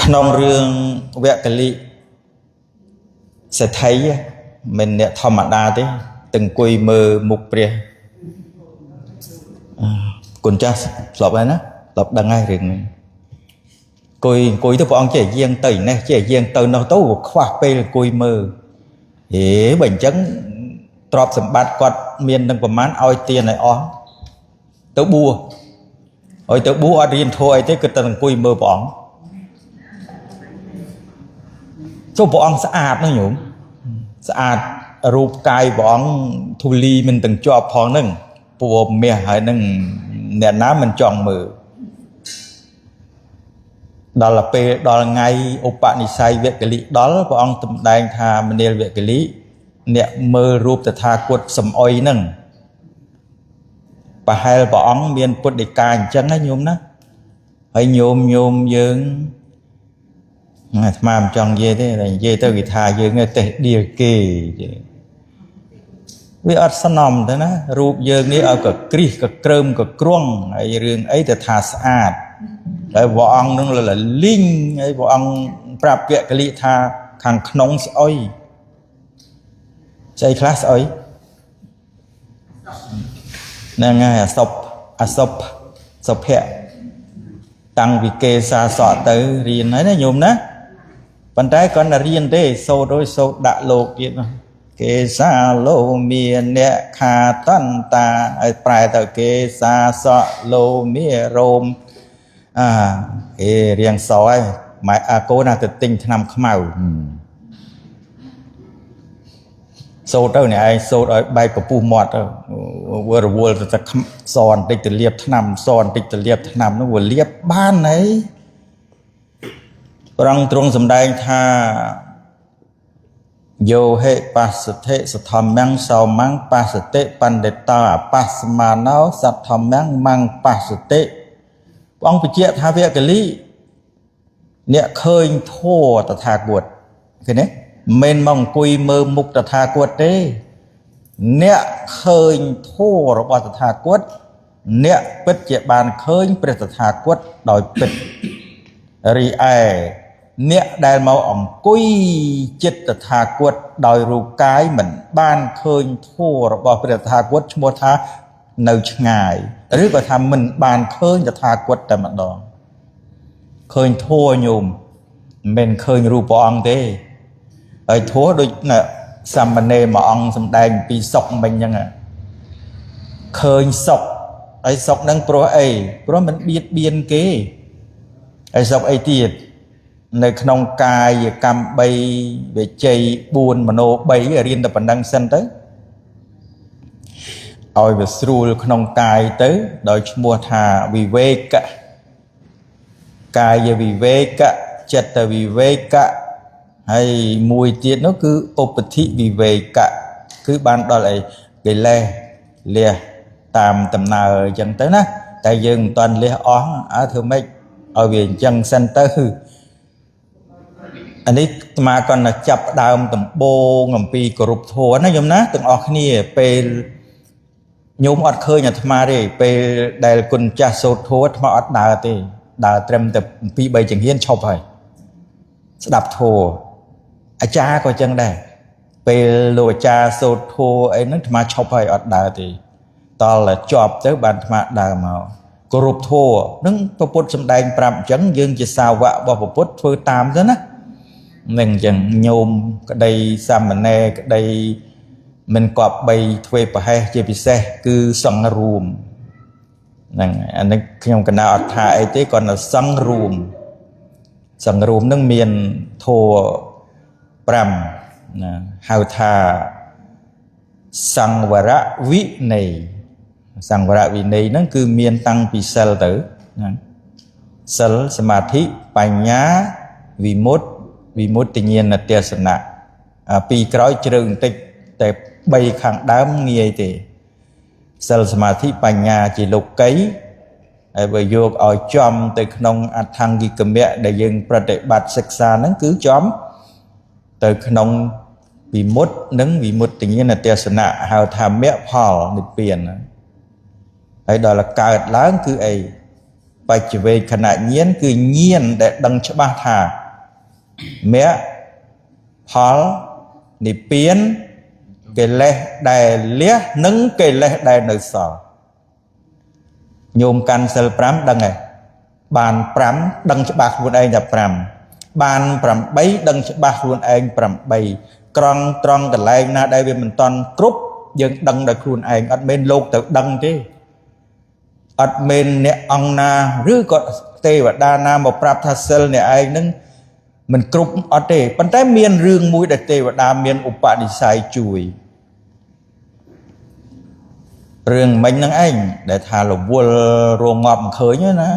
nông rương vẹt cái lị sẽ thấy mình nè thầm mặt đa thế từng quỳ mơ mục bìa còn cha lọc này nó lọc đằng ngay rừng cùi tôi bọn trẻ riêng tẩy này trẻ riêng tẩy nó tấu khoa bê là cùi mơ thế bệnh chấn trọp sầm bát quạt miền đằng của mán oi tiền này ó tớ bua oi tớ bua ở riêng thôi thế cứ tầng cùi mơ bọn số bọn sẽ ạt nó nhổm sẽ ạt rụp cài bọn thu ly mình từng cho phong nâng bùa mẹ hay nâng nè ná mình chọn mơ đó là pe đó là ngay Upanishad việc cái lý đó là bọn tụm đàn thà mình nêu việc cái lý nè mơ rụp từ thà quật sầm oi nâng và hai bọn miền quật để cài chân ấy nhôm đó hay nhôm dương mà chọn dê thế là dê tới cái thà dương ngay tệ địa kỳ vì ở sân nằm thế đó rụp dương đi ở cả kri cả cơm cả cruông ấy riêng ấy từ thà sạch ấy vợ ông nó là linh ấy vợ ông prap vẽ cái lý tha hàng nông oi chơi class oi nè ngay sop hẹ tăng vì kê xa sọ tới riêng ấy nó nhôm đó bàn tay con là riêng thế sâu đôi sâu đạ lô kia kê xa lô miền nè kha tân ta ấy phải tới kê xa sọ lô miền rôm riêng sói mà cô nào tự tin nằm màu sâu đâu này ai sâu ở bay của pu mọt vừa vừa ta sòn tích từ liệp nằm sòn tích từ liệp nằm nó vừa liệp ban ấy răng trung sầm đai tha yo hệ pasate sát tham mang sao mang pasate pandeta pasmanao sát tham mang pasate ông phải chia tha vẽ cái lý nè khơi thô ta thà quật cái này men mong cùi mơ mục ta thà quật đấy nè khơi thô rồi bao ta thà quật nè bứt chia bàn khơi bứt ta thà quật đòi bứt ri ai nè đại màu ông cùi chết ta thà quật đòi ru cái mình ban khơi thô rồi bao bứt ta thà quật mua tha nơi ngài rất là tham mình bàn khơiจะทาquậtแต่mặt đó khơi thua nhùm mình khơi ru bong thế ở thua đôi nè samane mà ông sầm đàn bị sọc mình nhăng à khơi sọc ấy sọc đang pro mình biết biên kế ấy sọc ấy tiệtในขนมกายกรรมใบใบใจบุญมโนใบเรียนแต่ปัญญาสั้นtới oi về sưu không cài tới đòi mua thà vì về cả cài về vì về cả chật là vì về cả hay mùi tiết nó cứ opati vì về cả cứ ban đó lại cái lè tạm tầm nào chẳng tới nè tại dừng toàn lè ó ở thường mấy ở viện chân xanh tới anh ấy mà còn là chập đào tầm bô ngầm pi của rụp thua nó giống ná từng ở kia pe nhôm ọt khơi nhà thầm đi về đại quân cha sốt thua thầm ọt đào thì đào trầm tập pi bảy chẳng hiên chọc phải đập thua cha coi chân đây về lùa cha sốt thua ấy nó thầm chọc phải ọt đào thì to là chọc tới bàn thầm đào màu cô rụp thua nâng bố bút xâm đành bạm chấn dương chỉ sao vạ bố bút phơi tam đó á mình chẳng nhôm cái đây xăm mình nè cái đây mình cọp bay thuê bà hay chơi bị xe cứ song room anh ấy không cần nào thả ấy thế còn là song room nâng miền thô pram hào thả sang và rạ vị này sang và rạ vị này nó cứ miền tăng bị sel tử sel samadhi panya vì mốt tự nhiên là tiền sẵn nạ pi cõi trường tíchแต่ใบขังđám nghe thì sel samadhi panya chỉ lục cấy bởi vô ở chom từ nông thăng ghi cầm mẹ để dừng bát sạch xa nó cứ chóm từ nông vì mốt tự nhiên là tiền sẵn nạ hào tham mẹ phò nịch biển ấy đó là cao lớn cứ ấy bạch về khả năng nhiên cứ nhiên để đăng cho ba thà mẹ phá nị biến cái lẽ đài lía nâng cái lẽ đài nơi sở nhôm can sel pram đăng này bàn pram đăng cho ba luôn anh là pram bàn pram bay đăng cho ba luôn anh pram bay tròn tròn cái lại na đây vì mình toàn cướp dân đăng được luôn anh ở bên lô tự đăng chứ ở bên nè ông na rứ có tê và đa na một prap thasel nè anh nâng mình cướp ở đây phần trái miền rương mũi để tê và đa miền upa đi sai chùi rương mình nâng anh để thà là vua ruộng ngọt khởi nhá nè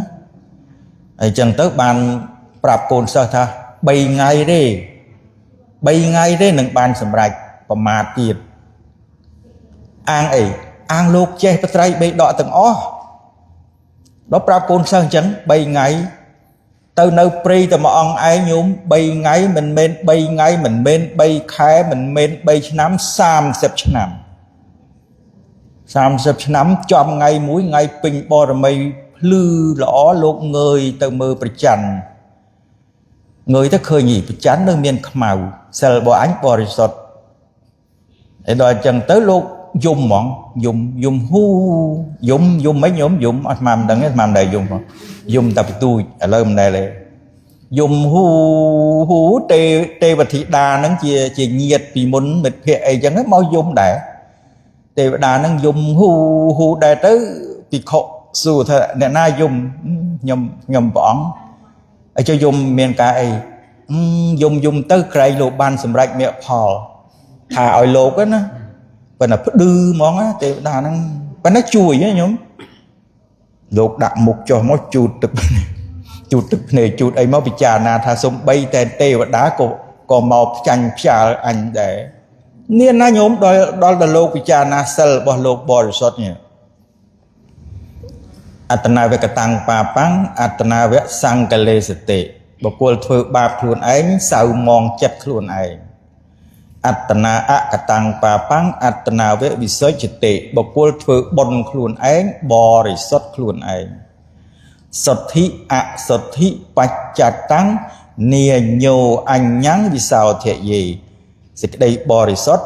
ấy chẳng tới bàn prap cồn sơ tha bay ngay đi nâng bàn sầm rạch và mà tiệt an ấy an lục che bắt tay bay đọ từng ó đó prap cồn sơ chẳng bay ngay từ nơi pri từ mà ông ai nhúng bay ngay mình men bay ngay mình men bay khai mình men bay năm sam năm chom ngay mũi ngay pin bò rồi mày lư lõ lột người từ mơ bịch chằn người ta khơi nhỉ bịch chán nơi miền màu sờ bò ánh bò resort để đòi chân tới lúc dùng món dùng hu dùng mấy nhóm dùng màm đằng cái màm này dùng tập tôi ở nơi này là dùng hu tê và thị đà nó chia nhiệt vì muốn mệt hệ ấy chẳng hết mau dùng để tê và đà nó dùng hu để tới thì khổ dù thật nè na dùng nhầm bỏng ở cho dùng miền cả ấy dùng tới cây lô ban sầm rạch mẹ phò thả ở lô cái nó và là đưa món á tê đà nó chui á nhóm lột đặt mục cho nó chuột tập này chuột ấy máu bị trà na thà sông bay tên tê và đá còn màu chanh trà anh để nên na nhóm đó là lô bị trà na sel bỏ lô bỏ rồi sót nhỉ atana về cái tăng pa pang atana về sang cái lê sệt bọc quần thưa ba luôn ấy sao mong chết luôn ấy atana cái tăng pa pang atana về bị soi chết bọc quần thưa bon luôn ấy bỏ rồi sót luôn ấy sốt thị bạch chặt tăng nia nhô anh nhắn vì sao thiệt gì dịch đây bỏ rồi sót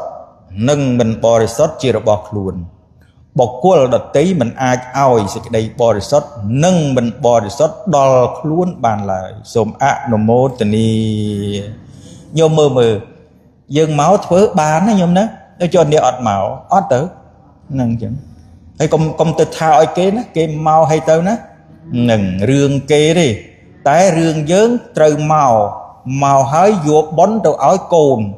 nâng mình bỏ rồi sót chia được bọc luôn bọc cua đợt tí mình ai ao dịch đây bỏ rồi sót nâng mình bỏ rồi sót đo luôn bàn lại xôm nôm mô tì ni nhô mơ dương máu thớ bán nó nhôm đó nó cho đi ọt máu ọt tử nâng chẳng hay công tư thao ai kế nó kế mau hay tao nó nâng rương kế đi tái rương dớn trời màu hái ruột bón đầu áo cồn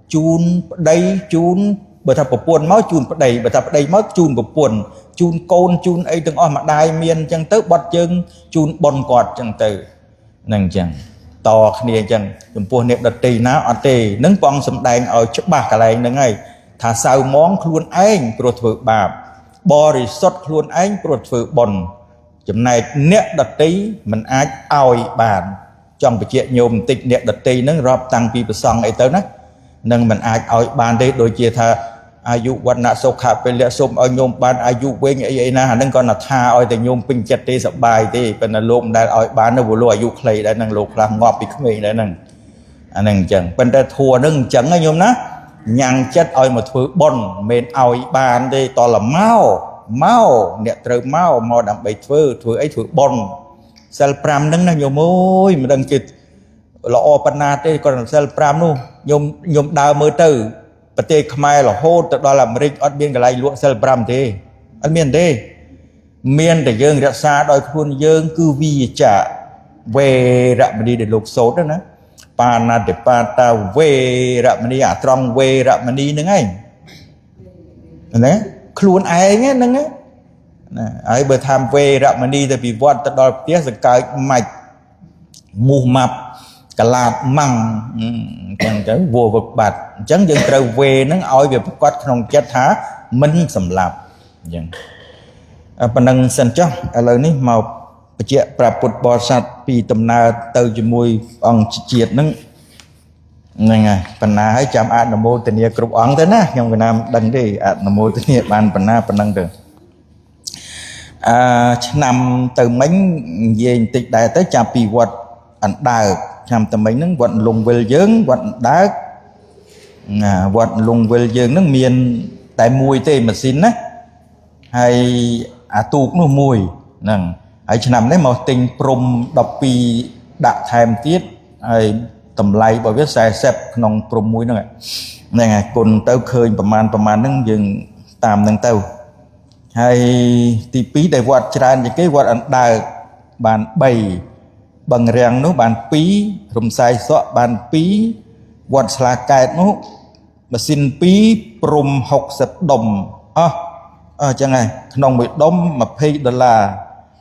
chun đây chun bởi thập bộ buồn máu chun đầy bởi thập đây máu chun bộ buồn chun côn chun ấy từng ở mặt đai miên chẳng tới bọt chân chun bon quạt chẳng từ nâng chẳng to kia chẳng chúng buồn niệm đặt tì ná ở tì nâng bong sầm đèn ở chỗ bạc cả này nâng ngày thả sao món luôn anh rồi thử bạp bò thì sót luôn anh rồi thử bòn chấm này nét đặt tí mình ai oi bàn trong cái chuyện nhôm tịch nét đặt tí nó rọp tăng pi bờ sông ấy tới nó nâng mình ai oi bàn đây đôi chia tha ayu quan nạ sâu khạp về lẽ xôm ở nhôm bàn ayu quên ấy na nâng còn là tha oi thì nhôm pin chặt tê sập bài thì bên là lôm đã oi bàn nó vừa lùa ayu clay đã nâng lục làm ngọt bị không đã nâng chẳng bên ta thua nâng chẳng ở nhôm ná nhang chất oi một thứ bon men oi bàn đây to là mau nè trời mau đậm bầy thưa ấy thưa bon sel pram nâng nhiều môi mà đằng kịch là opana thế còn sel pram luôn nhôm đào mơ từ bát tê khmai là hô đó là mình ở biên cái này lụa sel pram thế ăn miền thế miền để dương ra xa đòi khuôn dương cứ vi trả về rạ mình đi để lục số đó nữa pana để pata về rạ mình đi trong về rạ mình đi nữa ngay đấy luôn ai nghe nâng á ấy bữa tham về rạ mình đi thì bị vọt tới đòi tiếc rồi cái mạch mù mập cả lạt măng chẳng cái vua vực bạch chẳng dừng trời về nó oi về quát không chết há minh sầm lạp chẳng phần năng sân chắc lời ní màu chị praput bò sạt pi tầm na từ cho mùi ông chiết nâng này phần na hãy chạm ăn là mô tình yêu cục ống thế na trong Việt Nam đăng đi ăn là mô tình yêu ban phần na phần năng được năm từ mấy về tịch đại tới chạp bị vật ảnh đào năm từ mấy nó vận lùng về dưỡng vận đá vận lùng về dưỡng nó miền tại mùi tê mà xin á hay tu nó mùi nè hay năm đấy một tình prom đọc pi đã thèm tiết hay tầm lay bởi viết sai xếp nòng prom mùi nữa này còn tao khơiประมาณ nó dừng tạm nâng tao hay tí phí để vọt tràn những cái vọt ảnh đào bàn bầy bằng rèn nó bàn phí rùm sai sọ bàn phí vọt là cái nó mà xin phí prom học sập đồng chẳng này nông bị đóng mà pay đô la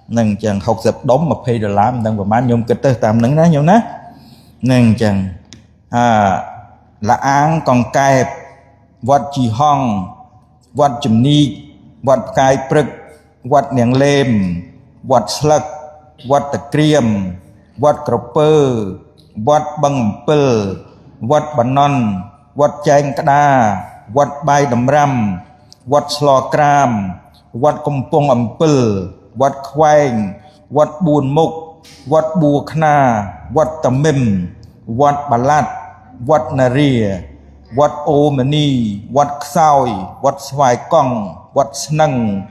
nâng chẳng học sập đóng mà pay đô la đang vào bán nhôm kịch tới tạm nâng ná nhôm ná nâng chẳng là án còn cài vọt chỉ hong vọt chùm ni vọt cài prực vọt niềng lêm vọt slug vọt tật kriêm vọt cờ pơ vọt bằng pơ vọt bản non vọt chanh đa vọt bay đầm ram vọt slo cram vọt công pong ẩm pơ vọt khoanh vọt buồn mục vọt bùa khna vọt tầm mìm vọt bà lạt vọt nà rìa vọt ô mà ni vọt soi vọt xoài cong vọt nâng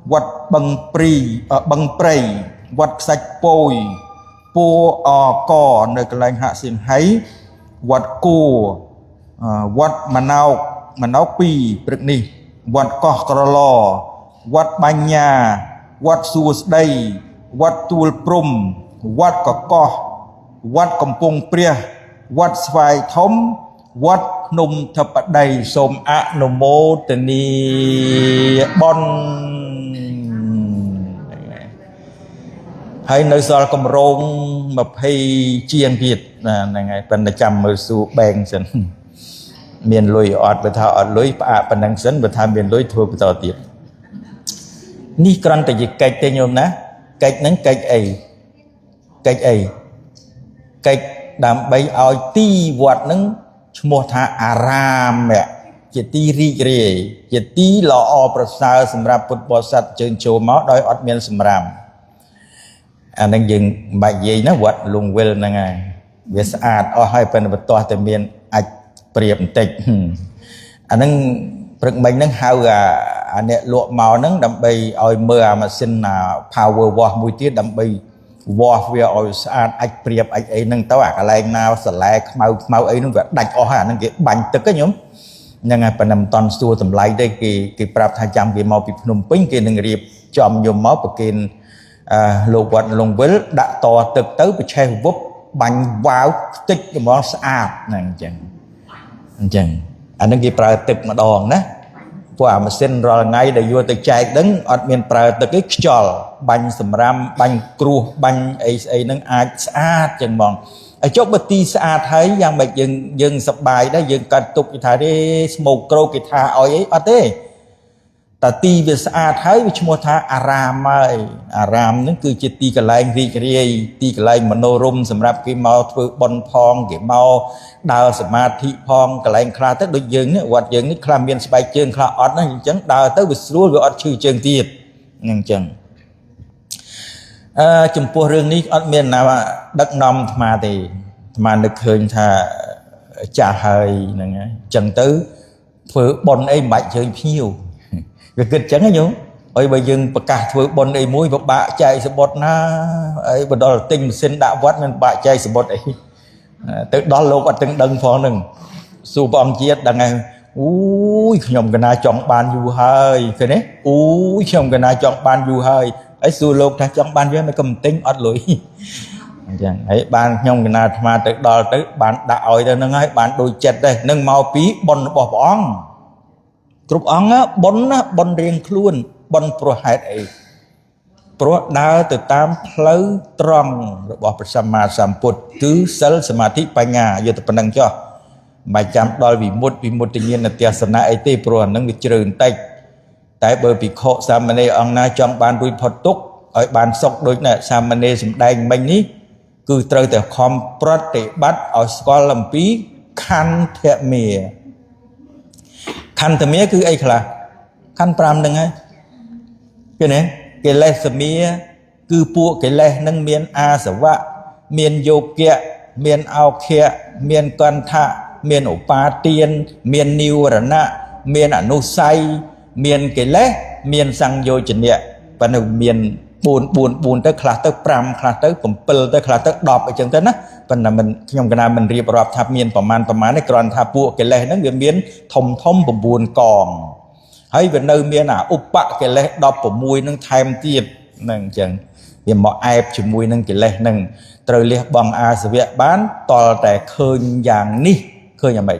vọt bằng prey vọt sạch pôi po co nơi cái lành hạ xin hay vọt cô vọt mà nào pi bực ni vọt co cờ lò vọt banh nhà vọt xua đây vọt tuol prum vọt co vọt cầm pung pria vọt xoài thấm vọt nung thập đầy xôm nô mô tên ni bon hay nơi sao cầm rong mà hay chiên việt này ngày phần là chăm ở su bèn sân miền lùi ọt và thao ọt lùi phần năng sân và thao miền lùi thua vào tiệt ni con tại vì cách tên nhôm ná cách nắng cách đam bay ao ti vọt nắng mua tha aram mẹ chỉ ti ri rì chỉ ti lọ prasar sầm rạp bột bò sạch chơn chô máu đói ọt miền sầm rạp đang dừng bài gì nó vật lùng quên là ngày việc sạch hai phần vật to từ miền ạch priệp tịch đang bực mình đang hao gà nè lụa màu nắng đầm bay oi mưa mà xin là power wash mùi tiết đầm bay wash về oi sạch ạch priệp ạch ấy nâng tao cái này nào sờ lại màu ấy nó vậy đánh năng cái bánh tức cái nhóm nhưng ngày phần nằm toàn xua tầm lại đây cái prap thay chăm cái màu bị nôm pin cái nâng riệp chom nhôm máu bậc kinh lục vật lùng với đã to thực tới bị che vấp bánh vào tích cái món sạch này chẳng anh cái prap thực mà đòn đó qua mà xin rồi ngay để vô từ chạy đứng ở miền prap thực cái chòl bánh sầm ram bánh cua bánh ấy nâng ai sạch chẳng mong ở chỗ bát ti sạch thấy yang bạch dừng sập bài đó dừng cắt tục cái thà đi một câu cái thà ấy ở thế ta ti về sạch thấy với mua thà aram nó cứ chỉ ti cái lai vị cái ti cái lai manorum sầm rạp cái màu thưa bon phong cái màu đào samadhi phong cái lai khai tới đôi dừng nữa hoặc dừng nó khai miền sài chương khai ọt nó chẳng đào tới bị xua rồi ọt chữ chương tiệt ngăn chừng chùm pua rừng ní ọt miền nào đất nông mà được hơn thà trả hơi chẳng tới phở bon ấy mạnh chơi nhiều việc kịch chẳng hay nhung ơi bây giờ cả phở bon ấy mũi và bạ chạy sẽ bọt na ấy bên đó là tinh xin đạo vắt nên bạ chạy sẽ bọt ấy tới đó lúc ở từng đằng phò nừng su bom chiết đằng này ui nhom cái na chọn ban du hơi cái đấy ui nhom cái na chọn ban du hơi ấy su lúc ta chọn ban với nó cầm tinh ọt lưỡi ấy ban nhom cái na mà tới đó tới bạn đạo rồi nó ngay bạn đôi chật đây nâng màu pí bon bỏ bón cục ong á bon riêng luôn bon pro hạt ấy pro đào từ tam phơi tròn bỏ sama samput cứ sel samadhi panya giờ tập năng cho bài chăm đôi vì một tự nhiên là tia sana ấy tê pro năng bị trừ tay tại bởi vì khổ samane ông na trong ban đuôi phật túc ở ban sọc đôi này samane sầm đai mình ní cứ trời từ khom prot để bắt ở school làm phí khăn thẹn mía khăn thẹn mía cứ ấy là khăn pram đừng ấy cái này កិលេសមាគឺពួកកិលេសនឹងមានអាសវៈមានយោគៈមានអោខៈមានកន្ធៈមានឧបាទានមាននិវរណៈមានអនុស័យមានកិលេសមានសង្យោជនៈប៉ុន្តែមាន4ទៅខ្លះទៅ5ខ្លះទៅ7ទៅខ្លះទៅ10អញ្ចឹងទៅណាប៉ុន្តែមិនខ្ញុំកណាមិនរៀបរាប់ថាមានប្រមាណទេគ្រាន់ថាពួកកិលេសហ្នឹងវាមានធំ9កងហើយវានៅមានឧបកិលេស16នឹងថែមទៀតហ្នឹងអញ្ចឹងវាមកអែបជាមួយនឹងកិលេសហ្នឹងត្រូវលះបង់អាសវៈបានតលតែឃើញយ៉ាងនេះឃើញយ៉ាងម៉េច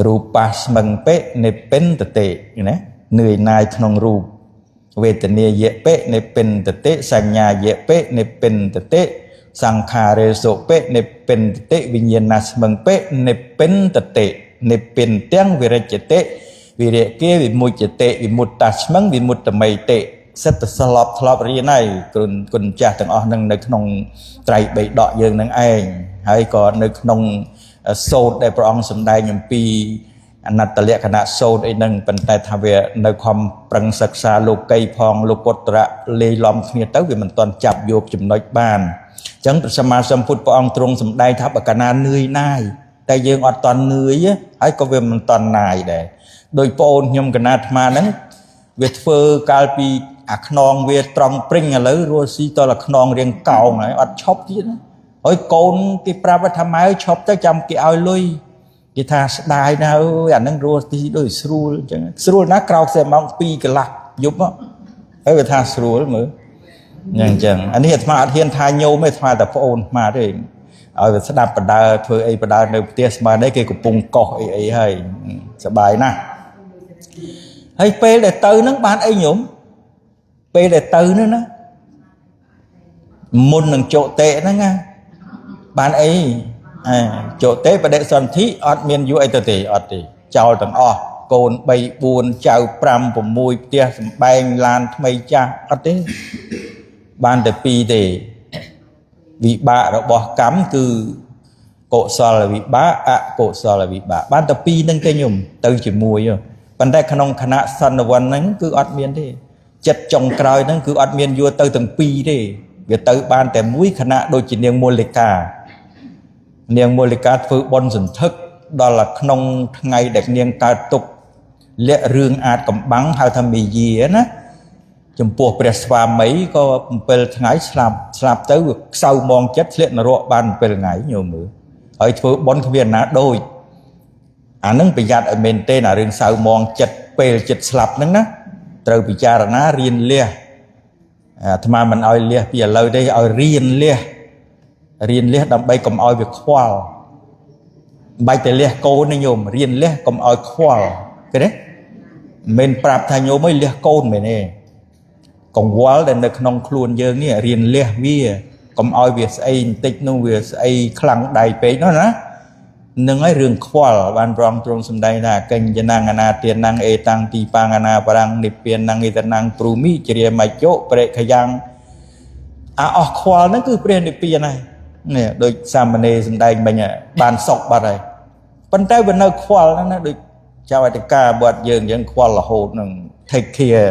រូបស្មឹងពេនិពិនតតិណានឿយណាយក្នុងរូបវេទនាយៈពេនិពិនតតិសញ្ញាយៈពេនិពិនតតិសង្ខារេសុពេនិពិនតតិវិញ្ញាណស្មឹងពេនិពិនតតិនិពិនទាំងវិរិជ្ជតិវិរិគេវិមុជ្ជតិវិមុតតាស្មឹងវិមុតតមីតិសិទ្ធស្លប់ធ្លាប់រៀនហើយគុណចាស់ទាំងអស់នឹងនៅក្នុងត្រៃបិដកយើងនឹងឯងហើយក៏នៅក្នុងសូត្រដែលព្រះអង្គសម្ដែងអំពីអនត្តលក្ខណៈសូត្រអីហ្នឹងប៉ុន្តែថាវានៅខំប្រឹងសិក្សាលោកីផងលោកពុទ្ធៈលេីឡំគ្នាទៅវាមិនទាន់ចាប់យកចំណុចបានអញ្ចឹងព្រះសម្មាសម្ពុទ្ធព្រះអង្គទ្រង់សម្ដែងថាបើកាលណានឿយណាយតែយើងអត់ទាន់នឿយហើយក៏វាមិនទាន់ណាយដែរដោយប្អូនខ្ញុំកណាអាត្មាហ្នឹងវាធ្វើកាលពីអាខ្នងវាត្រង់ព្រិញឥឡូវរស់ស៊ីតលខ្នងរៀងកោងហើយអត់ឈប់ទៀតហើយកូនគេប្រាប់ថាម៉ែឈប់ទៅចាំគេឲ្យលុយគេថាស្ដាយណាស់អើយអានឹងរស់ទីដូចស្រួលអញ្ចឹងស្រួលណាស់ក្រោកតែម៉ោង2កន្លះយប់មកហើយវាថាស្រួលមើលអញ្ចឹងអានេះអាត្មាអត់ហ៊ានថាញោមទេអាត្មាតែប្អូនអាត្មាទេឲ្យវាស្ដាប់បដើធ្វើអីបដើនៅផ្ទះស្បើនេះគេកំពុងកោសអីហើយសប្បាយណាស់ហើយពេលដែលទៅហ្នឹងបានអីញោមពេលដែលទៅនោះណាមុននឹងចុតេហ្នឹងណាបានអីចុតេបដិសន្ធិអត់មានយូរអីទៅទេអត់ទេចោលទាំងអស់កូន3 4ចៅ5 6ផ្ទះសម្បែងឡានថ្មីចាស់អត់ទេបានតែ2ទេវិបាករបស់កម្មគឺកុសលវិបាកអកុសលវិបាកបានតែ2ហ្នឹងទេញោមទៅជាមួយប៉ុន្តែក្នុងគណៈសន្និវ័នហ្នឹងគឺអត់មានទេចិត្តចុងក្រោយហ្នឹងគឺអត់មានយួរទៅទាំងពីរទេវាទៅបានតែមួយគណៈដូចជានាងមូលិកាធ្វើបុណ្យសន្ធឹកដល់ក្នុងថ្ងៃដែលនាងកើតទុក្ខលាក់រឿងអាចកំបាំងហៅថាមេយាណាចំពោះព្រះស្វាមីក៏7ថ្ងៃស្លាប់ទៅវាខ្សៅមងចិត្តធ្លាក់នរកបាន7ថ្ងៃញោមមើលហើយធ្វើបុណ្យគ្មានណាដូចអានឹងប្រយ័ត្នឲ្យមែនទេអារឿងសៅមងចិត្តពេលចិត្តស្លាប់ហ្នឹងណាត្រូវពិចារណារៀនលះអាត្មាមិនឲ្យលះពីឥឡូវទេឲ្យរៀនលះដើម្បីកុំឲ្យវាខ្វល់បាច់តែលះកូនទេញោមរៀនលះកុំឲ្យខ្វល់ឃើញទេមិនប្រាប់ថាញោមអើយលះកូនមែនទេកង្វល់ដែលនៅក្នុងខ្លួនយើងនេះរៀនលះវាកុំឲ្យវាស្អីបន្តិចនោះវាស្អីខ្លាំងដៃពេកនោះណានឹងឲ្យរឿងខ្វល់បានប្រងទ្រង់សម្ដែងថាកញ្ញណាងអនាទានងអេតាំងទីបាងអនាបរាំងនិព្វានងអេតណាំងព្រូមីជ្រាមច្ចុប្រេខយ៉ាងអស់ខ្វល់ហ្នឹងគឺព្រះនិព្វានហើយនេះដូចសាមណេរសម្ដែងមិញបានសុខបាត់ហើយប៉ុន្តែវានៅខ្វល់ហ្នឹងណាដូចចៅអធិការបាត់យើងអញ្ចឹងខ្វល់រហូតនឹង take care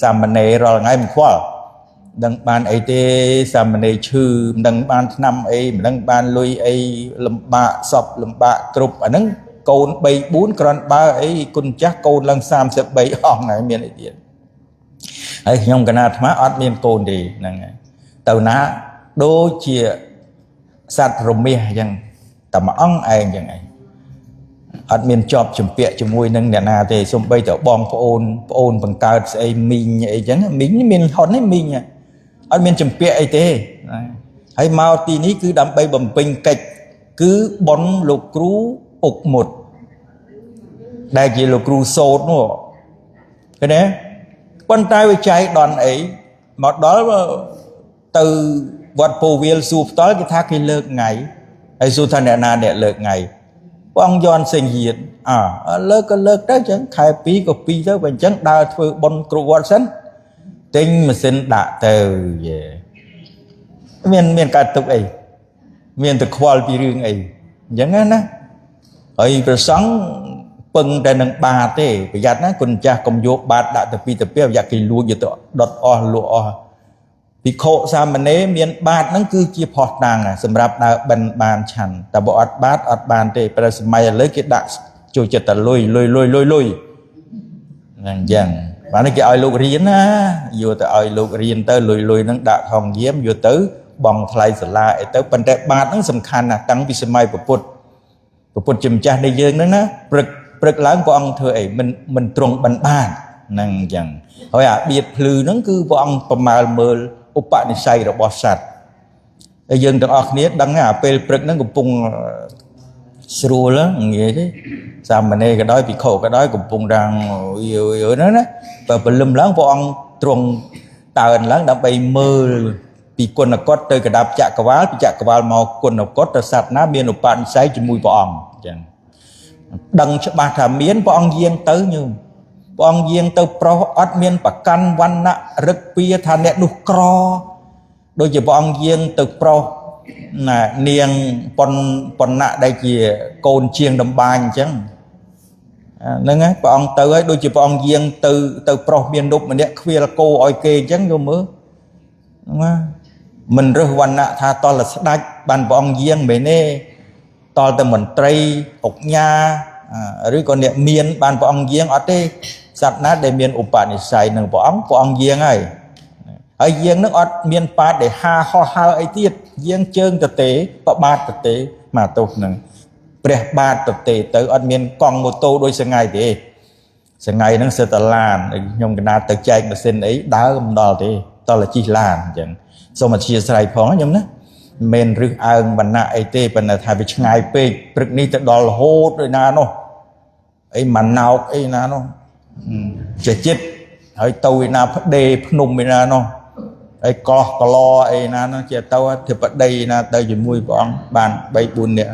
សាមណេររាល់ថ្ងៃមិនខ្វល់ដឹងបានអីទេសាមណេរឈឺមិនដឹងបានឆ្នាំអីមិនដឹងបានលុយអីលំបាកសពលំបាកគ្រប់អាហ្នឹងកូន3 4គ្រាន់បើអីគុណចាស់កូនឡើង33អង្គហើយមានអីទៀតហើយខ្ញុំកណាអាត្មាអត់មានកូនទេហ្នឹងហើយទៅណាដូចជាសត្វរមាសអញ្ចឹងតែមួយអង្គឯងអញ្ចឹងឯងអត់មានជាប់ជំពាក់ជាមួយនឹងអ្នកណាទេសូម្បីតែបងប្អូនបង្កើតស្អីមីងអីអញ្ចឹងមីងមានហត់នេះមីងអត់មានជំពាក់អីទេហើយមកទីនេះគឺដើម្បីបំពេញកិច្ចគឺបនលោកគ្រូអុកមុតដែលជាលោកគ្រូសូត្រនោះឃើញទេប៉ុន្តែវាចៃដនអីមកដល់ទៅវត្តពោវាលសួរផ្ទាល់គេថាគេលើកថ្ងៃហើយសួរថាអ្នកណាអ្នកលើកថ្ងៃបងយន់សេងហៀតលើកក៏លើកទៅអញ្ចឹងខែ2ក៏2ទៅបើអញ្ចឹងដើរធ្វើបុណ្យគ្រប់វត្តសិនទិញម៉ាស៊ីនដាក់ទៅយេមានកើតទុកអីមានតែខ្វល់ពីរឿងអីអញ្ចឹងណាហើយប្រសង់ ពឹងតែនឹងបាតទេប្រយ័ត្នណាគុណចាស់កុំយកបាតដាក់ទៅពីទៅពេលប្រយ័ត្នគេលួចយកទៅដុតអស់លក់អស់ភិក្ខុសាមណេរមានបាតហ្នឹងគឺជាផោះតាំងសម្រាប់ដើរបិណ្ឌបានឆាន់តែបើអត់បាតអត់បានទេប្រសម័យឥឡូវគេដាក់ចូលចិត្តតែលុយហ្នឹងអញ្ចឹងបានគេឲ្យលោករៀនណាយកទៅឲ្យលោករៀនទៅលុយហ្នឹងដាក់ថងយាមយកទៅបងថ្លៃសាលាអីទៅប៉ុន្តែបាតហ្នឹងសំខាន់ណាស់តាំងពីសម័យពុទ្ធជាម្ចាស់នៃយើងហ្នឹងណាព្រឹកឡើងព្រះអង្គធ្វើអីមិនទ្រង់បិណ្ឌបាតហ្នឹងអញ្ចឹងហើយអាបៀតភ្លឺហ្នឹងគឺព្រះអង្គប្រមាលមើលឧបនិស្ស័យរបស់សត្វហើយយើងទាំងអស់គ្នាដឹងថាពេលព្រឹកហ្នឹងកំពុងស្រួលងាយទេសាមណេរក៏ដោយភិក្ខុក៏ដោយកំពុងđangហ្នឹងណាបើព្រលឹមឡើងព្រះអង្គទ្រង់តើនឡើងដើម្បីមើលពីគុណកតទៅកដាប់ចក្រវាលពីចក្រវាលមកគុណកតទៅសត្វណាមានឧបនិស្ស័យជាមួយព្រះអង្គអញ្ចឹងដឹងច្បាស់ថាមានព្រះអង្គយាងទៅញោមព្រះអង្គយាងទៅប្រុសអត់មានប្រកាន់វណ្ណៈរឹកពីថាអ្នកនោះក្រដូចជាព្រះអង្គយាងទៅប្រុសណានាងប៉ុណ្ណាដែលជាកូនជាងដំបាញអញ្ចឹងហ្នឹងហើយព្រះអង្គទៅហើយដូចជាព្រះអង្គយាងទៅប្រុសមាននុបម្នាក់ខ្វៀលគោឲ្យគេអញ្ចឹងយកមើលហ្នឹងមិនរើសវណ្ណៈថាតលស្ដាច់បានព្រះអង្គយាងមែនទេតលតែមន្ត្រីអុកញ៉ាឬក៏អ្នកមានបានព្រះអង្គយាងអត់ទេសត្វណាដែលមានឧបនិស្ស័យនឹងព្រះអង្គយាងហើយយាងនឹងអត់មានបាតដែលហាហោះហើរអីទៀតយាងជើងទៅទេប្របាទទៅទេមកទោសហ្នឹងព្រះបាទទៅទេទៅអត់មានកង់ម៉ូតូដូចសងៃទេសងៃហ្នឹងសិតតឡានខ្ញុំកណាទៅចែកម៉ាស៊ីនអីដើរមិនដល់ទេតលជិះឡានអញ្ចឹងសូមអធិស្ឋានផងខ្ញុំណាមិនរឹសអើងវណ្ណៈអីទេប៉ុន្តែថាវាឆ្ងាយពេកព្រឹកនេះទៅដល់រហូតដូចណានោះអីម៉ាណោកអីណានោះចេះចិត្តហើយទៅឯណាផ្ដេភ្នំឯណានោះហើយកលោះកឡអីណានោះជាទៅធិបតីណាទៅជាមួយព្រះអង្គបាន3 4នាក់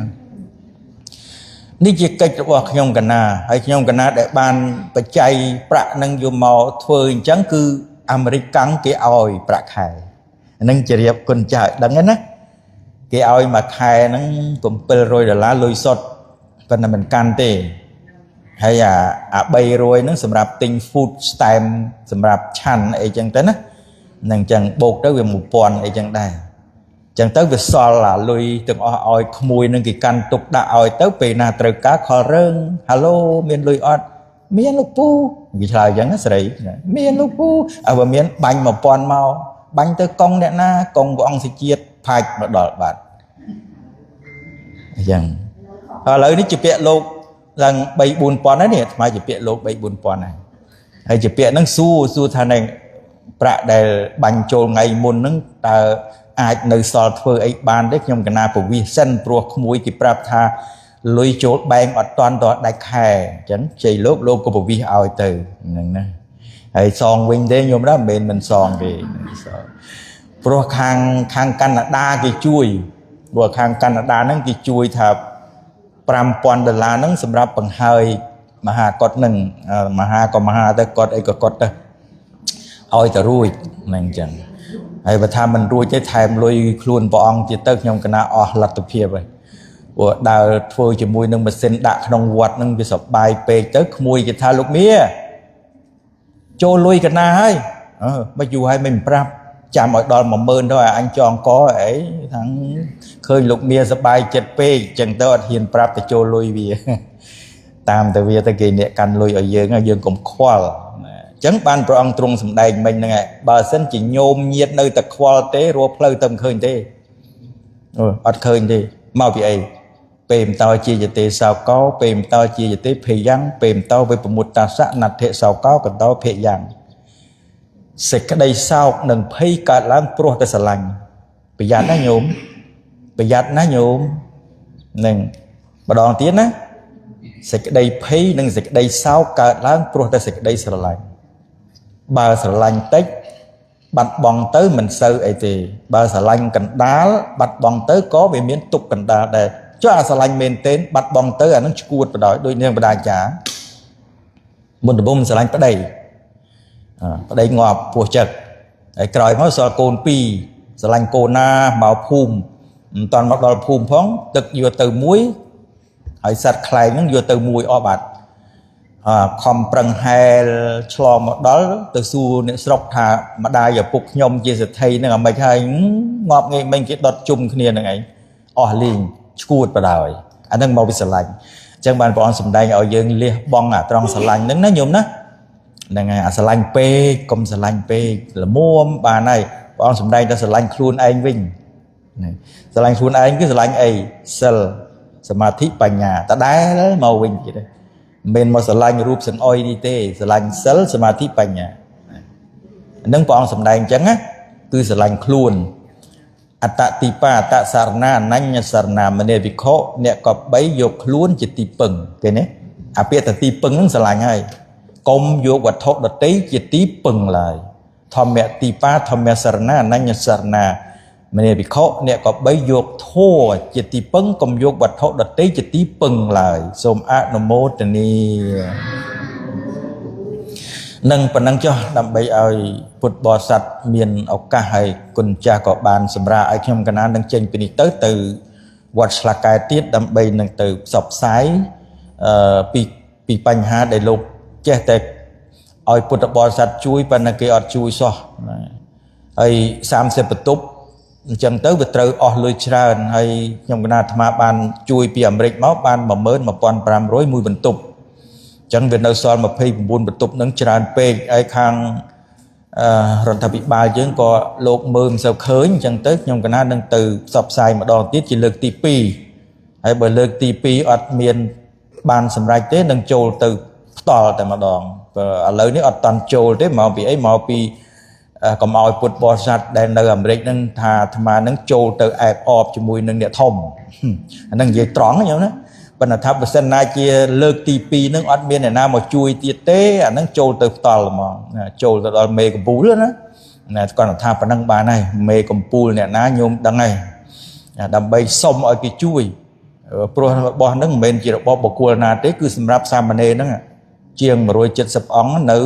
នេះជាកិច្ចរបស់ខ្ញុំកណាហើយខ្ញុំកណាដែលបានបច្ច័យប្រាក់នឹងយកមកធ្វើអញ្ចឹងគឺអាមេរិកកាំងគេឲ្យប្រាក់ខែហ្នឹងជារៀបគុណចាស់ដឹងណាគេឲ្យមួយខែហ្នឹង$700លុយសុទ្ធប៉ុន្តែមិនកាន់ទេហើយអា300ហ្នឹងសម្រាប់ទិញ food stamp សម្រាប់ឆាន់អីចឹងទៅណានឹងចឹងបូកទៅវា1000អីចឹងដែរចឹងទៅវាសល់អាលុយទាំងអស់ឲ្យក្មួយនឹងគេកាន់ទុកដាក់ឲ្យទៅពេលណាត្រូវការខលរើងហៅឡូមានលុយអត់មានលោកពូវាឆ្លើយចឹងណាស្រីមានលោកពូឲ្យបើមានបាញ់1000មកបាញ់ទៅកង់អ្នកណាកង់ព្រះអង្គសិជាតិផាច់មកដល់បាត់អញ្ចឹងឥឡូវនេះជាពាក្យលោកឡើង3 4ពាន់ហើយនេះអាត្មាជាពាក្យលោក3 4ពាន់ហើយជាពាក្យហ្នឹងសួរថានឹងប្រាក់ដែលបាញ់ចូលថ្ងៃមុនហ្នឹងតើអាចនៅសល់ធ្វើអីបានទេខ្ញុំកណាប្រវិសសិនព្រោះក្មួយគេប្រាប់ថាលុយចូលបែងអត់តាន់តដាច់ខែអញ្ចឹងជ័យលោកក៏ប្រវិសឲ្យទៅហ្នឹងណាហើយសងវិញទេខ្ញុំណាមិនសងទេព្រោះខាងកាណាដាគេជួយព្រោះខាងកាណាដាហ្នឹងគេជួយថា$5000ហ្នឹងសម្រាប់បង្ហើយមហាកុដហ្នឹងមហាទៅកុដអីក៏កុដទៅឲ្យទៅរួចហ្នឹងអញ្ចឹងហើយបើថាមិនរួចទេថែមលុយខ្លួនព្រះអង្គទៀតទៅខ្ញុំកណាអស់លទ្ធភាពហើយព្រោះដើរធ្វើជាមួយនឹងម៉ាស៊ីនដាក់ក្នុងវត្តហ្នឹងវាសប្បាយពេកទៅក្មួយគេថាលោកមាចូលលុយកណាហើយបើយូរហើយមិនប្រាប់ចាំឲ្យដល់10000ទៅឲ្យអញចងកអីថាឃើញលោកមាសប្បាយចិត្តពេកអញ្ចឹងទៅអត់ហ៊ានប្រាប់ទៅចូលលុយវាតាមទៅវាទៅគេអ្នកកាន់លុយឲ្យយើងកុំខ្វល់អញ្ចឹងបានព្រះអង្គទ្រង់សម្ដែងមិញហ្នឹងឯងបើសិនជាញោមញាតនៅតែខ្វល់ទេរកផ្លូវទៅមិនឃើញទេអត់ឃើញទេមកពីអីពេលមតោជាយទេសោកោពេលមតោជាយទេភេយ៉ាងពេលមតោវិពមុតតាសៈណដ្ឋិសោកោកតោភេយ៉ាងសេចក្តីសោកនិងភ័យកើតឡើងព្រោះតែស្រឡាញ់ប្រយ័ត្នណាញោមនឹងម្ដងទៀតណាសេចក្តីភ័យនិងសេចក្តីសោកកើតឡើងព្រោះតែសេចក្តីស្រឡាញ់បើស្រឡាញ់តិចបាត់បង់ទៅមិនសូវអីទេបើស្រឡាញ់កណ្ដាលបាត់បង់ទៅក៏វាមានទុកកណ្ដាលដែរចុះអាស្រឡាញ់មែនទែនបាត់បង់ទៅអានឹងឈួតបដ ாய் ដូចនាងបដាចាមុនដំបូងស្រឡាញ់ប្តីងាប់ពោះចិត្តហើយក្រោយមកសល់កូន2ស្រឡាញ់កូនណាមកភូមិមិនតាន់មកដល់ភូមិផងទឹកយកទៅមួយហើយសត្វខ្លែងហ្នឹងយកទៅមួយអស់បាត់ ខំប្រឹងហែលឆ្លងមកដល់ទៅសួរអ្នកស្រុកថាម្ដាយឪពុកខ្ញុំជាសេដ្ឋីហ្នឹងអាមិនហើយងាប់ងាយមិញគេដុតជុំគ្នាហ្នឹងឯងអស់លីងឈួតបដ ாய் អាហ្នឹងមកវិស្រឡាញ់អញ្ចឹងបានព្រះអង្គសម្ដែងឲ្យយើងលះបង់អាត្រង់ស្រឡាញ់ហ្នឹងណាញោមណាហ្នឹងហើយអាស្រឡាញ់ពេកកុំស្រឡាញ់ពេកល្មមបានហើយព្រះអង្គសម្ដែងតែស្រឡាញ់ខ្លួនឯងវិញស្រឡាញ់ខ្លួនឯងគឺស្រឡាញ់អីសិលសមាធិបញ្ញាតដែលមកវិញទៀតមិនមកស្រឡាញ់រូបសង្អុយនេះទេស្រឡាញ់សិលសមាធិបញ្ញាហ្នឹងព្រះអង្គសម្ដែងអញ្ចឹងណាគឺស្រឡាញ់ខ្លួនអតតិបាអតសារណាអនញ្ញសារណាមនេវិខោអ្នកក៏បីយកខ្លួនជាទីពឹងគេណាអាពាក្យតែទីពឹងហ្នឹងស្រឡាញ់ហើយកុំយកវត្ថុដតីជាទីពឹងឡើយធម្មតិបាធម្មសារណាអនញ្ញសារណាមនេវិខោអ្នកក៏បីយកធัวជាទីពឹងកុំយកវត្ថុដតីជាទីពឹងឡើយសូមអនុមោទនានឹងប៉ុណ្ណឹងចុះដើម្បីឲ្យពុទ្ធបរិស័ទមានឱកាសឲ្យគុណចាស់ក៏បានសម្រាប់ឲ្យខ្ញុំកណាននឹងចេញពីនេះទៅវត្តឆ្លាកែទៀតដើម្បីនឹងទៅផ្សព្វផ្សាយពីបញ្ហាដែលលោកចេះតែឲ្យពុទ្ធបរិស័ទជួយប៉ុន្តែគេអត់ជួយសោះហើយ30បន្ទប់អញ្ចឹងទៅវាត្រូវអស់លុយច្រើនហើយខ្ញុំកណាអាត្មាបានជួយពីអាមេរិកមកបាន 11500 មួយបន្ទប់អញ្ចឹងវានៅសល់29បន្ទប់នឹងច្រើនពេកហើយខាងរដ្ឋាភិបាលយើងក៏លោកមើលមិនសូវឃើញអញ្ចឹងទៅខ្ញុំកណានឹងទៅផ្សព្វផ្សាយម្ដងទៀតជាលើកទី2ហើយបើលើកទី2អត់មានបានសម្រេចទេនឹងចូលទៅផ្ទាល់តែម្ដងឥឡូវនេះអត់តាន់ចូលទេមកពីអីមកពីកុំឲ្យពុទ្ធបរិស័ទដែលនៅអាមេរិកហ្នឹងថាអាត្មាហ្នឹងចូលទៅអែបអបជាមួយនឹងអ្នកធំអាហ្នឹងនិយាយត្រង់ហ្នឹងណាប៉ុន្តែថាបើសិនណាជាលើកទី2ហ្នឹងអត់មានអ្នកណាមកជួយទៀតទេអាហ្នឹងចូលទៅផ្ទាល់ហ្មងចូលទៅដល់មេកំពូលណាគាត់ថាប៉ុណ្ណឹងបានហើយមេកំពូលអ្នកណាញោមដឹងហើយដើម្បីសុំឲ្យគេជួយព្រោះរបស់ហ្នឹងមិនមែនជារបស់បុគ្គលណាទេគឺសម្រាប់សាមណេរហ្នឹងជាង170អង្គនៅ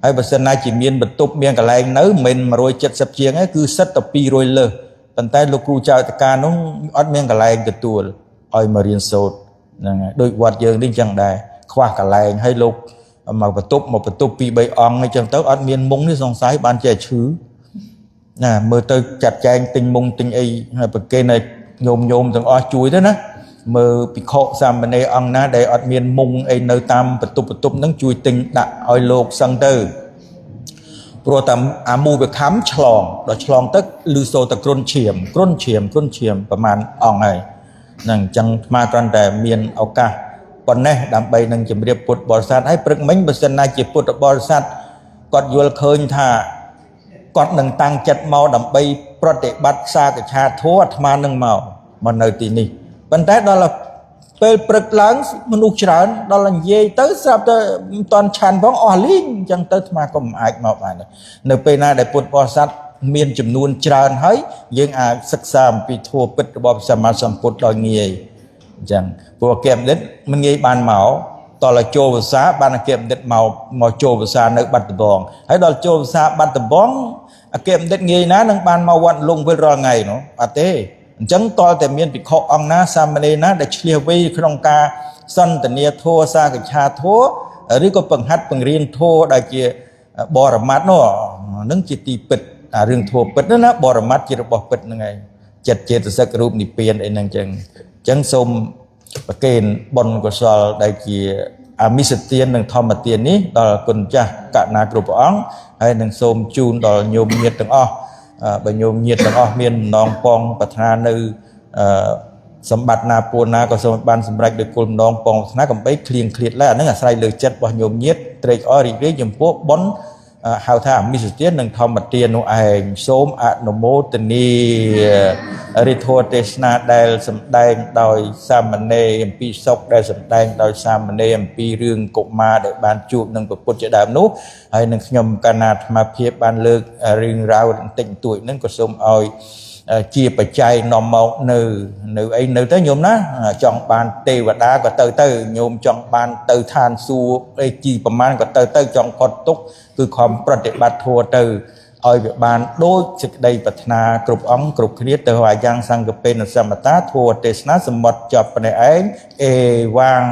ហើយបើសិនណាជាមានបន្ទប់មានកន្លែងនៅមិន170ជាងទេគឺសិតតែ200លើសប៉ុន្តែលោកគ្រូចៅតកានោះអត់មានកន្លែងទទួលឲ្យមករៀនសូត្រហ្នឹងហើយដូចវត្តយើងនេះចឹងដែរខ្វះកន្លែងហើយលោកមកបន្ទប់2-3អង្គអញ្ចឹងទៅអត់មានមុងនេះសង្ស័យបានចេះឈឺណាមើលទៅចាត់ចែងទិញមុងទិញអីហើយប្រគេនឲ្យញោមទាំងអស់ជួយទៅណាមើលភិក្ខុសាមណេរអង្គណាដែលអត់មានមុងអីនៅតាមបន្ទប់ហ្នឹងជួយទិញដាក់ឲ្យលោកសឹងទៅព្រោះតាមអាមូវខំឆ្លងដល់ឆ្លងទឹកឮសូរតែគ្រុនឈាមប្រហែលអង្គហើយហ្នឹងអញ្ចឹងស្មាគ្រាន់តែមានឱកាសប៉ុណ្ណេះដើម្បីនឹងជម្រាបពុទ្ធបរិស័ទហើយព្រឹកមិញបើសិនណាជាពុទ្ធបរិស័ទគាត់យល់ឃើញថាគាត់នឹងតាំងចិត្តមកដើម្បីប្រតិបត្តិសាកឆាធម៌អាត្មានឹងមកនៅទីនេះប៉ុន្តែដល់ពេលព្រឹកឡើងមនុស្សច្រើនដល់និយាយទៅស្រាប់តែមិនតាន់ឆាន់ផងអស់លីងអញ្ចឹងទៅអាត្មាក៏មិនអាចមកបាននៅពេលណាដែលពុទ្ធបរិស័ទមានចំនួនច្រើនហើយយើងអាចសិក្សាអំពីធម៌ពិតរបស់ព្រះសម្មាសម្ពុទ្ធដោយងាយអញ្ចឹងព្រោះអគ្គបណ្ឌិតមិនងាយបានមកតលចូលភាសាបានអគ្គបណ្ឌិតមកចូលភាសានៅបាត់ដំបងហើយដល់ចូលភាសាបាត់ដំបងអគ្គបណ្ឌិតងាយណានឹងបានមកវត្តលងវិលរាល់ថ្ងៃនោះអត់ទេអញ្ចឹងតលតែមានភិក្ខុអង្គណាសាមណេរណាដែលឆ្លៀសវៃក្នុងការសន្ទនាធម៌សាកឆាធម៌ឬក៏បង្ហាត់បង្រៀនធម៌ដែលជាបរមត្ថនោះនឹងជាទីពិតរឿងធម៌ពិតណាបរមត្ថជារបស់ពិតហ្នឹងឯងចិត្តចេតសិករូបនិព្វានអីហ្នឹងអញ្ចឹងសូមប្រគេនបុណ្យកុសលដែលជាអមិសទាននិងធម្មទាននេះដល់គុណចាស់កណាគ្រប់ព្រះអង្គហើយនឹងសូមជូនដល់ញោមញាតិទាំងអស់បើញោមញាតិទាំងអស់មានម្ដងពងប្រាថ្នានៅសម្បត្តិណាពួនណាក៏សូមបានសម្រេចដោយគុលម្ដងពងប្រាថ្នាកំបីឃ្លៀងឃ្លាតឡើយអាហ្នឹងអាស្រ័យលើចិត្តរបស់ញោមញាតិត្រេកអររីករាយចំពោះបុណ្យហៅថាអមិសទាននិងធម្មទាននោះឯងសូមអនុមោទនារិទ្ធោទេសនាដែលសម្ដែងដោយសាមណេរអំពីសុខដែលសម្ដែងដោយសាមណេរអំពីរឿងកុមារដែលបានជួបនឹងព្រះពុទ្ធជាដើមនោះហើយនឹងខ្ញុំកណ្ណាអាត្មាភាពបានលើករឿងរ៉ាវបន្តិចបន្តួចហ្នឹងក៏សូមឲ្យជាបច្ច័យនាំមកនៅអីនៅទៅញោមណាចង់បានទេវតាក៏ទៅញោមចង់បានទៅឋានសួគ៌អីជីប្រមាណក៏ទៅចង់ផុតទុក្ខគឺខំប្រតិបត្តិធម៌ទៅឲ្យវាបានដូចសេចក្តីប្រាថ្នាគ្រប់អង្គគ្រប់គ្នាទៅអាយ៉ាងសង្កពេនសមតាធម៌ទេសនាសម្បត្តិចប់ប៉ុណ្ណេះឯងអេវ៉ាំង